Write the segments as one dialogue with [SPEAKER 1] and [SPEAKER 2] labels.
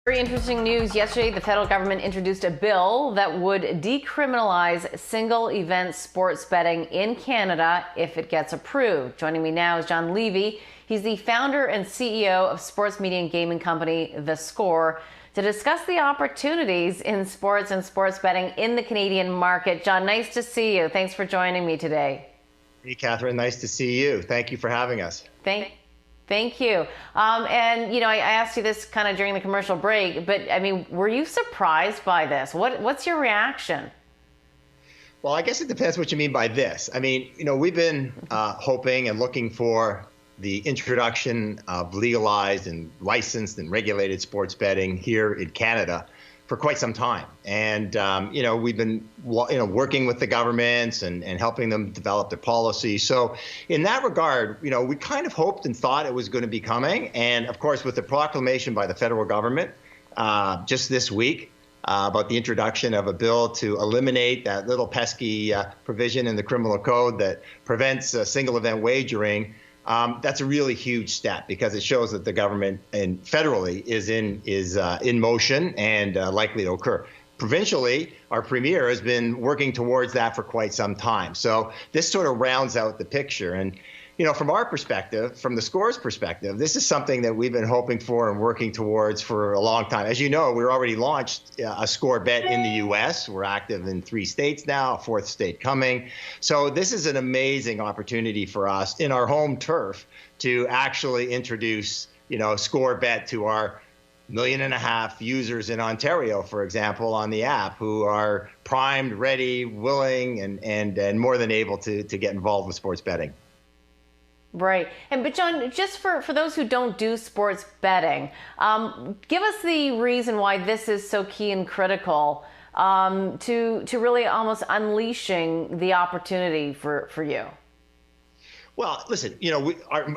[SPEAKER 1] Very interesting news. Yesterday, the federal government introduced a bill that would decriminalize single event sports betting in Canada if it gets approved. Joining me now is John Levy. He's the founder and CEO of sports media and gaming company TheScore, to discuss the opportunities in sports and sports betting in the Canadian market. John, nice to see you. Thanks for joining me today.
[SPEAKER 2] Hey, Catherine, nice to see you. Thank you for having us.
[SPEAKER 1] Thank you. And, you know, I asked you this kind of during the commercial break, but I mean, were you surprised by this? What's your reaction?
[SPEAKER 2] Well, I guess it depends what you mean by this. I mean, you know, we've been hoping and looking for the introduction of legalized and licensed and regulated sports betting here in Canada for quite some time. And, you know, we've been, working with the governments and helping them develop their policy. So in that regard, you know, we kind of hoped and thought it was going to be coming. And of course, with the proclamation by the federal government just this week about the introduction of a bill to eliminate that little pesky provision in the criminal code that prevents single event wagering, that's a really huge step, because it shows that the government and federally is in motion and likely to occur. Provincially, our premier has been working towards that for quite some time. So this sort of rounds out the picture. And, you know, from our perspective, from the Score's perspective, this is something that we've been hoping for and working towards for a long time. As you know, we're already launched a Score bet in the U.S. We're active in 3 states now, a 4th state coming. So this is an amazing opportunity for us in our home turf to actually introduce, you know, Score bet to our 1.5 million users in Ontario, for example, on the app, who are primed, ready, willing, and more than able to get involved with sports betting.
[SPEAKER 1] Right. But John, just for those who don't do sports betting, give us the reason why this is so key and critical to really almost unleashing the opportunity for you.
[SPEAKER 2] Well, listen, you know,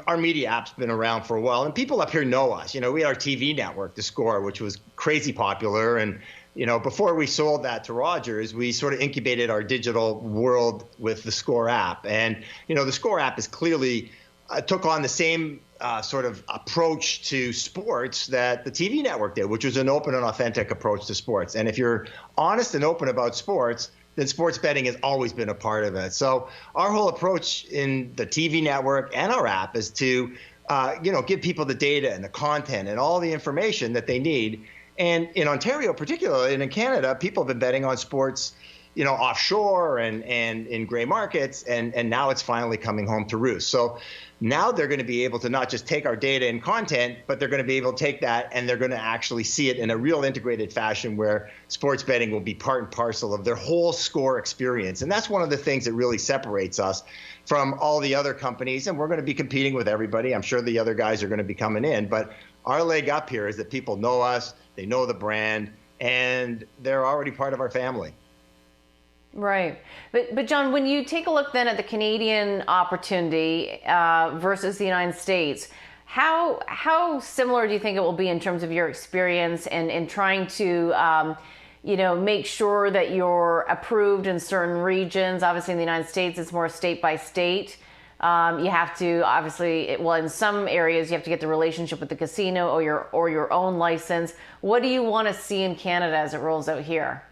[SPEAKER 2] our media app's been around for a while, and people up here know us. You know, we had our TV network, TheScore, which was crazy popular. And, you know, before we sold that to Rogers, we sort of incubated our digital world with the TheScore app. And, you know, the TheScore app is clearly took on the same sort of approach to sports that the TV network did, which was an open and authentic approach to sports. And if you're honest and open about sports, then sports betting has always been a part of it. So our whole approach in the TV network and our app is to, give people the data and the content and all the information that they need. And in Ontario, particularly, and in Canada, people have been betting on sports, you know, offshore and in gray markets, and now it's finally coming home to roost. So now they're going to be able to not just take our data and content, but they're going to be able to take that and they're going to actually see it in a real integrated fashion where sports betting will be part and parcel of their whole Score experience. And that's one of the things that really separates us from all the other companies. And we're going to be competing with everybody. I'm sure the other guys are going to be coming in. But our leg up here is that people know us, they know the brand, and they're already part of our family.
[SPEAKER 1] Right. But John, when you take a look then at the Canadian opportunity versus the United States, how similar do you think it will be in terms of your experience and in trying to, make sure that you're approved in certain regions? Obviously, in the United States, it's more state by state. You have to obviously, in some areas, you have to get the relationship with the casino or your own license. What do you want to see in Canada as it rolls out here?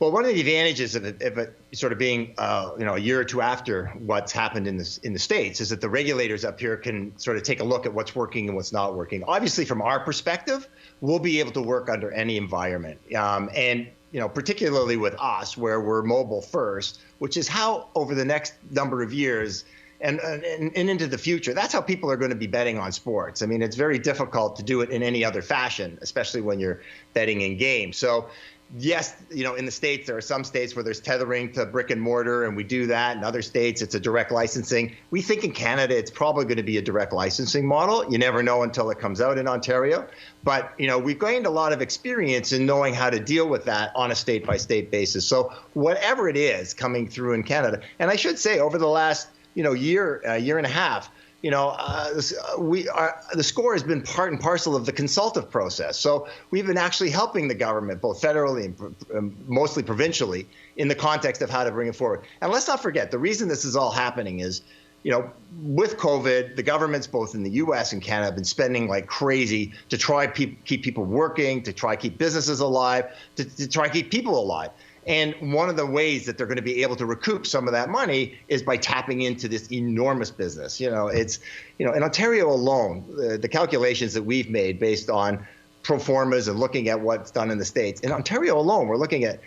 [SPEAKER 2] Well, one of the advantages of it sort of being, a year or two after what's happened in the States is that the regulators up here can sort of take a look at what's working and what's not working. Obviously, from our perspective, we'll be able to work under any environment. And, you know, particularly with us, where we're mobile first, which is how over the next number of years and into the future, that's how people are going to be betting on sports. I mean, it's very difficult to do it in any other fashion, especially when you're betting in games. So, yes, you know, in the States, there are some states where there's tethering to brick and mortar, and we do that. In other states, it's a direct licensing. We think in Canada, it's probably going to be a direct licensing model. You never know until it comes out in Ontario. But, you know, we've gained a lot of experience in knowing how to deal with that on a state-by-state basis. So whatever it is coming through in Canada, and I should say over the last, year and a half, the Score has been part and parcel of the consultative process. So we've been actually helping the government, both federally and mostly provincially, in the context of how to bring it forward. And let's not forget, the reason this is all happening is, with COVID, the governments both in the U.S. and Canada have been spending like crazy to try keep people working, to try keep businesses alive, to try keep people alive. And one of the ways that they're going to be able to recoup some of that money is by tapping into this enormous business. It's, in Ontario alone, the calculations that we've made based on pro formas and looking at what's done in the States. In Ontario alone, we're looking at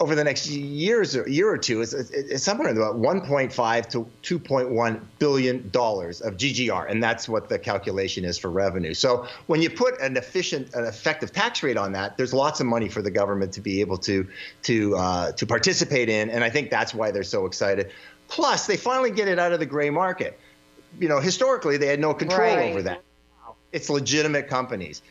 [SPEAKER 2] over the next year or two, it's somewhere in about $1.5 to $2.1 billion of GGR, and that's what the calculation is for revenue. So when you put an effective tax rate on that, there's lots of money for the government to be able to participate in, and I think that's why they're so excited. Plus, they finally get it out of the gray market. Historically, they had no control over that. It's legitimate companies.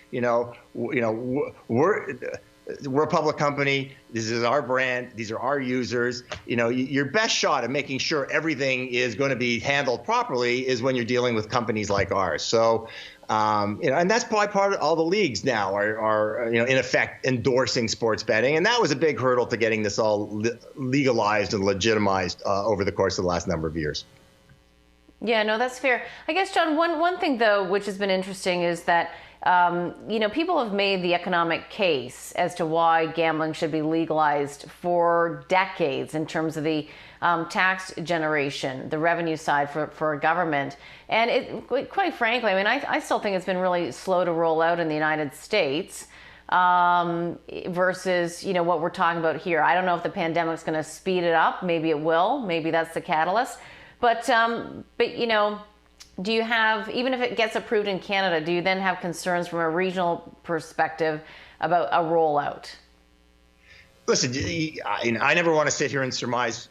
[SPEAKER 2] We're a public company. This is our brand. These are our users. Your best shot at making sure everything is going to be handled properly is when you're dealing with companies like ours. So, and that's probably part of all the leagues now are in effect endorsing sports betting. And that was a big hurdle to getting this all legalized and legitimized over the course of the last number of years.
[SPEAKER 1] Yeah, no, that's fair. I guess, John, one thing, though, which has been interesting is that people have made the economic case as to why gambling should be legalized for decades in terms of the tax generation, the revenue side for a government. And quite frankly, I still think it's been really slow to roll out in the United States versus, what we're talking about here. I don't know if the pandemic's going to speed it up. Maybe it will. Maybe that's the catalyst. But do you have, even if it gets approved in Canada, do you then have concerns from a regional perspective about a rollout?
[SPEAKER 2] Listen, I never want to sit here and surmise,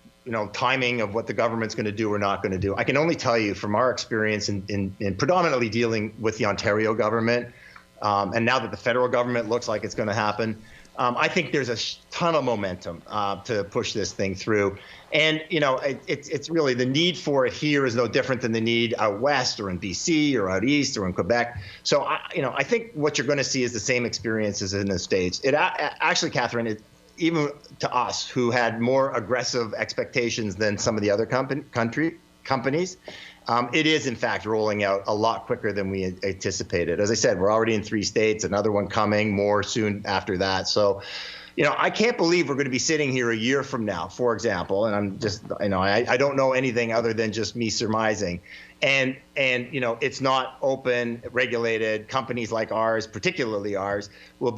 [SPEAKER 2] timing of what the government's going to do or not going to do. I can only tell you from our experience in predominantly dealing with the Ontario government, and now that the federal government looks like it's going to happen, I think there's a ton of momentum to push this thing through. And, it's really the need for it here is no different than the need out west or in BC or out east or in Quebec. So, I think what you're going to see is the same experiences in the States. It actually, Catherine, even to us who had more aggressive expectations than some of the other companies, it is, in fact, rolling out a lot quicker than we anticipated. As I said, we're already in 3 states, another one coming more soon after that. So, I can't believe we're going to be sitting here a year from now, for example, and I'm just, I don't know anything other than just me surmising. And it's not open, regulated. Companies like ours, particularly ours, will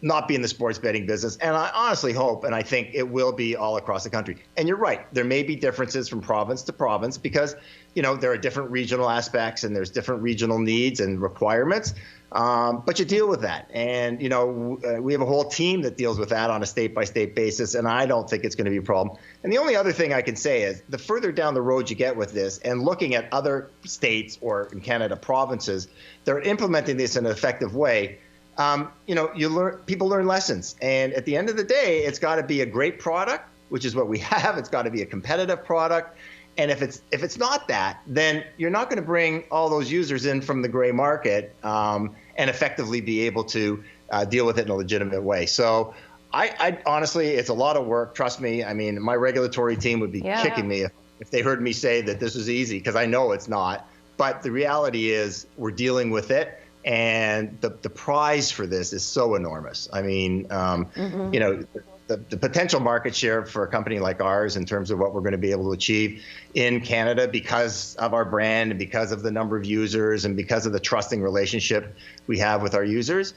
[SPEAKER 2] not be in the sports betting business. And I honestly hope, and I think it will be all across the country. And you're right, there may be differences from province to province because, there are different regional aspects and there's different regional needs and requirements. But you deal with that. And, we have a whole team that deals with that on a state-by-state basis, and I don't think it's going to be a problem. And the only other thing I can say is the further down the road you get with this and looking at other states or in Canada provinces, they're implementing this in an effective way. People learn lessons. And at the end of the day, it's got to be a great product, which is what we have. It's got to be a competitive product. And if it's not that, then you're not going to bring all those users in from the gray market and effectively be able to deal with it in a legitimate way. So I honestly, it's a lot of work. Trust me. My regulatory team would be kicking me if they heard me say that this is easy, because I know it's not. But the reality is we're dealing with it. And the prize for this is so enormous. The potential market share for a company like ours in terms of what we're going to be able to achieve in Canada because of our brand and because of the number of users and because of the trusting relationship we have with our users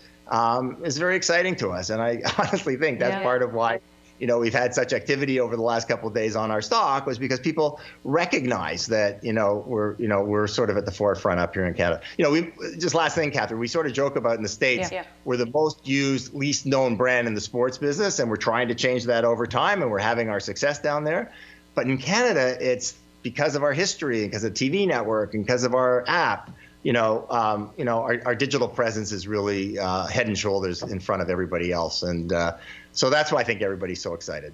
[SPEAKER 2] is very exciting to us. And I honestly think that's part of why we've had such activity over the last couple of days on our stock, was because people recognize that, we're sort of at the forefront up here in Canada. Just last thing, Catherine, we sort of joke about in the States, we're the most used, least known brand in the sports business, and we're trying to change that over time, and we're having our success down there. But in Canada, it's because of our history, and because of TV network, and because of our app, our digital presence is really head and shoulders in front of everybody else. And so that's why I think everybody's so excited.